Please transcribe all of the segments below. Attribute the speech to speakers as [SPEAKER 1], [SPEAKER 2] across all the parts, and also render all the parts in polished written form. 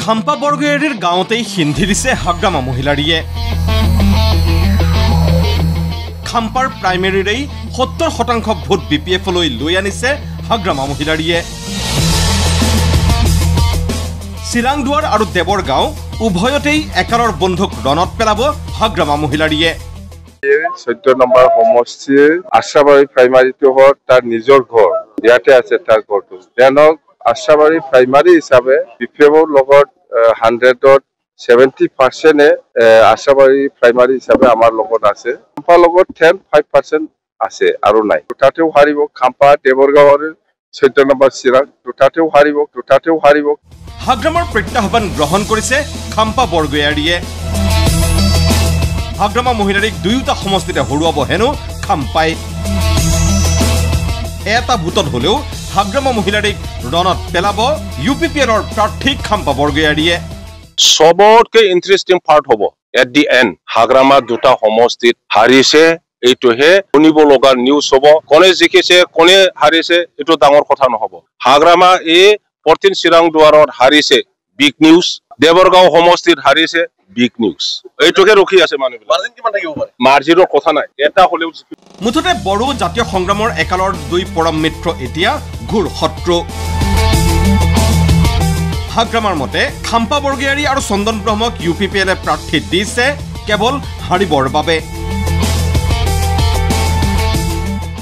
[SPEAKER 1] খাম্পা বৰগয়াৰীৰ গাঁৱতেই সিন্ধি দিছে হাগ্ৰামা মহিলাৰীয়ে। খাম্পাৰ প্ৰাইমেৰীৰেই 70% ভোট BPF-লৈ লৈ আনিছে হাগ্ৰামা মহিলাৰীয়ে। চিৰাংদুৱাৰ আৰু দেৱৰগাঁও উভয়তেই একালৰ বন্ধুক ৰণত পেলাব হাগ্ৰামা মহিলাৰীয়ে।
[SPEAKER 2] 14 নম্বৰ সমষ্টিৰ আশাবাৰী প্ৰাইমাৰীটো হ'ল তাৰ নিজৰ ঘৰ, ইয়াতে আছে তাৰ ঘৰটো। তেওঁক আশাবাৰী প্ৰাইমাৰী হিচাপে BPF-ৰ লগত 100ত 70% আশাবাৰী প্ৰাইমাৰী হিচাপে আমাৰ লগত আছে। খাম্পাৰ লগত 10-5% আছে আৰু নাই। দুটাতেও হাৰিব। খাম্পা দেৱৰগাঁৱৰ 14 নম্বৰ চিৰাং দুটাতেও হাৰিব।
[SPEAKER 1] হাগ্ৰামাৰ প্ৰত্যাহ্বান গ্ৰহণ কৰিছে খাম্পা বৰগয়াৰীয়ে। হাগ্ৰামা মহিলাৰীক দুয়োটা সমষ্টিতে হৰুৱাব হেনো খাম্পাই। এটা ভোটত হলেও হাগ্ৰামা মহিলাৰীক ৰণত পেলাব UPPL-ৰ প্ৰাৰ্থী খাম্পা বৰগয়াৰীয়ে।
[SPEAKER 3] সবতকে ইন্টাৰেষ্টিং পাৰ্ট হ'ব এট দি এণ্ড হাগ্ৰামা দুটা সমষ্টিত হাৰিছে, এইটোহে শুনিব লগা নিউজ হ'ব। কোনে জিকিছে কোনে হাৰিছে এইটো ডাঙৰ কথা নহ'ব। হাগ্ৰামা এই 14 চিৰাংদুৱাৰত হাৰিছে, বিগ নিউজ। দেৱৰগাঁও সমষ্টিত হাৰিছে, বিগ নিউজ। এইটোকে ৰখি আছে মানুহবিলাক। মাৰ্জিন কিমান থাকিব পাৰে? মাৰ্জিনৰ কথা নাই, এটা হলেও।
[SPEAKER 1] মুঠতে বড়ো জাতীয় সংগ্ৰামৰ একালৰ দুই পৰম মিত্ৰ এতিয়া ঘোৰ শত্ৰু। হাগ্ৰামাৰ মতে খাম্পা বৰগয়াৰী আৰু চন্দন ব্ৰহ্মক UPPL-এ প্ৰাৰ্থী দিছে কেৱল হাৰিবৰ বাবে।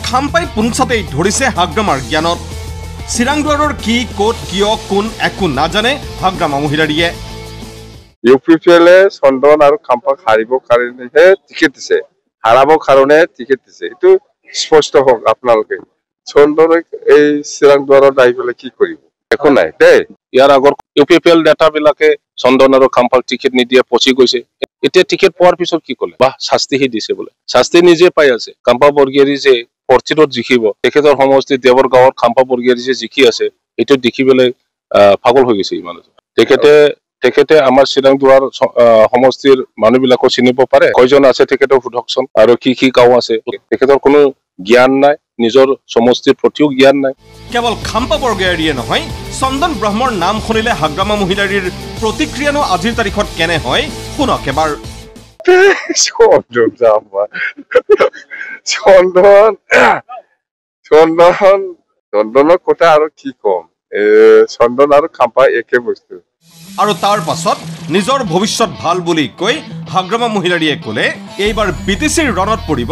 [SPEAKER 1] খাম্পাই পুনচাতেই ধৰিছে হাগ্ৰামাৰ জ্ঞানত। চিৰাংদুৱাৰৰ কি ক'ত কিয় কোন একো নাজানে হাগ্ৰামা মহিলাৰীয়ে।
[SPEAKER 2] UPPL-এ চন্দন আৰু খাম্পাক হাৰিবৰ কাৰণেহে টিকেট দিছে, হাৰাবৰ কাৰণে টিকেট দিছে। এইটো স্পষ্ট হওক আপোনালোকে। চন্দনে এই চিৰাংদুৱাৰত আহি পেলাই কি কৰিব? একো নাই দেই।
[SPEAKER 3] ইয়াৰ আগৰ UPPL নেতাবিলাকে চন্দন আৰু খাম্পাক টিকেট নিদিয়ে, পচি গৈছে। এতিয়া টিকেট পোৱাৰ পিছত কি ক'লে? বাহ, শাস্তিহে দিছে বোলে। শাস্তি নিজে পাই আছে। খাম্পা বৰগয়াৰী যে 40ত জিকিব, তেখেতৰ সমষ্টি দেৱৰগাঁৱৰ খাম্পা বৰগয়াৰী যে জিকি আছে, এইটো দেখি পেলাই পাগল হৈ গৈছে মানুহজন। তেখেতে আমাৰ চিৰাংদুৱাৰ সমষ্টিৰ মানুহবিলাকো চিনিব পাৰে। কয়জন আছে তেখেতক সোধকচোন, আৰু কি গাঁও আছে। তেখেতৰ কোনো জ্ঞান নাই, নিজৰ সমষ্টিৰ প্ৰতিও জ্ঞান নাই।
[SPEAKER 1] কেৱল খাম্পা বৰগয়াৰীয়ে নহয়, চন্দন ব্ৰহ্মৰ নাম শুনিলে হাগ্ৰামা মহিলাৰীৰ প্ৰতিক্ৰিয়ানো আজিৰ তাৰিখত কেনে হয় শুনক এবাৰ।
[SPEAKER 2] চন্দনৰ কথা আৰু কি কম, চন্দন আৰু খাম্পা একে বস্তু।
[SPEAKER 1] আৰু তাৰ পাছত নিজৰ ভৱিষ্যত ভাল বুলি কৈ হাগ্ৰামা মহিলাৰীয়ে ক'লে এইবাৰ BTC-ৰ ৰণত পৰিব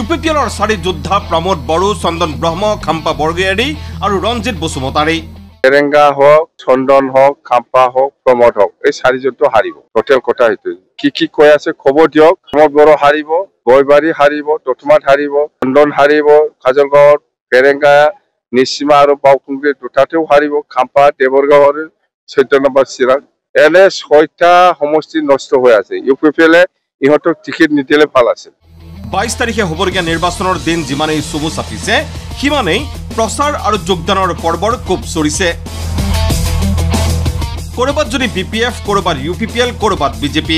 [SPEAKER 1] UPPL-ৰ 4 যোদ্ধা প্ৰমোদ বড়ো, চন্দন ব্ৰহ্ম, খাম্পা বৰগয়াৰী আৰু ৰঞ্জিত বসুমতাৰী।
[SPEAKER 2] পেৰেংগা হওক, চন্দন হওক, খাম্পা হওক, প্ৰমোদ হওক, এই 4জনটো হাৰিব। টোটেল কথা সেইটো। কি কৈ আছে খবৰ দিয়ক। প্ৰমোদ বড়ো হাৰিব, গয়বাৰী হাৰিব, দতমাত হাৰিব, চন্দন হাৰিব, কাজলগাঁৱত পেৰেংগা, নিশ্চিমা আৰু বাওকুংগী দুটাতেও হাৰিব। খাম্পা দেৱৰগাঁৱৰ 14 নম্বৰ চিৰাং। এনে 6টা সমষ্টি নষ্ট হৈ আছে। UPPL-এ ইহঁতক টিকেট নিদিলে ভাল আছিল।
[SPEAKER 1] 22 তাৰিখে হ'বলগীয়া নিৰ্বাচনৰ দিন যিমানেই চমু চাপিছে, সিমানেই প্ৰচাৰ আৰু যোগদানৰ পৰ্বৰ কোব চৰিছে। ক'ৰবাত যদি BPF, ক'ৰবাত UPPL, ক'ৰবাত BJP।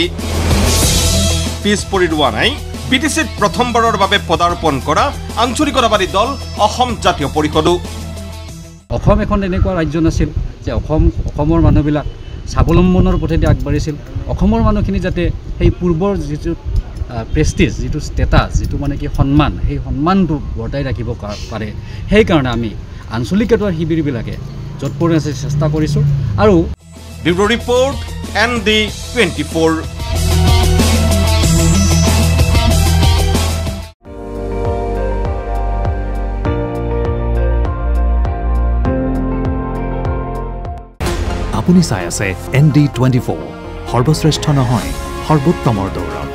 [SPEAKER 1] পিছ পৰি ৰোৱা নাই BTC-ত প্ৰথমবাৰৰ বাবে পদাৰ্পণ কৰা আঞ্চলিকতাবাদী দল অসম জাতীয় পৰিষদো।
[SPEAKER 4] অসম এখন এনেকুৱা ৰাজ্য নাছিল যে অসমৰ মানুহবিলাক স্বাৱলম্বনৰ পথেদি আগবাঢ়িছিল। অসমৰ মানুহখিনি যাতে সেই পূৰ্বৰ যিটো প্ৰেষ্টিজ, যিটো ষ্টেটাছ, যিটো মানে কি সন্মান, সেই সন্মানটো বৰ্তাই ৰাখিব পাৰে। সেইকাৰণে আমি আঞ্চলিকতাৰ শিবিৰবিলাকে য'ত পৰি আছে চেষ্টা কৰিছোঁ। আৰু
[SPEAKER 1] ব্যুৰ' ৰিপৰ্ট ND24।
[SPEAKER 5] আপুনি চাই আছে ND24, সৰ্বশ্ৰেষ্ঠ নহয় সৰ্বোত্তমৰ দৌৰত।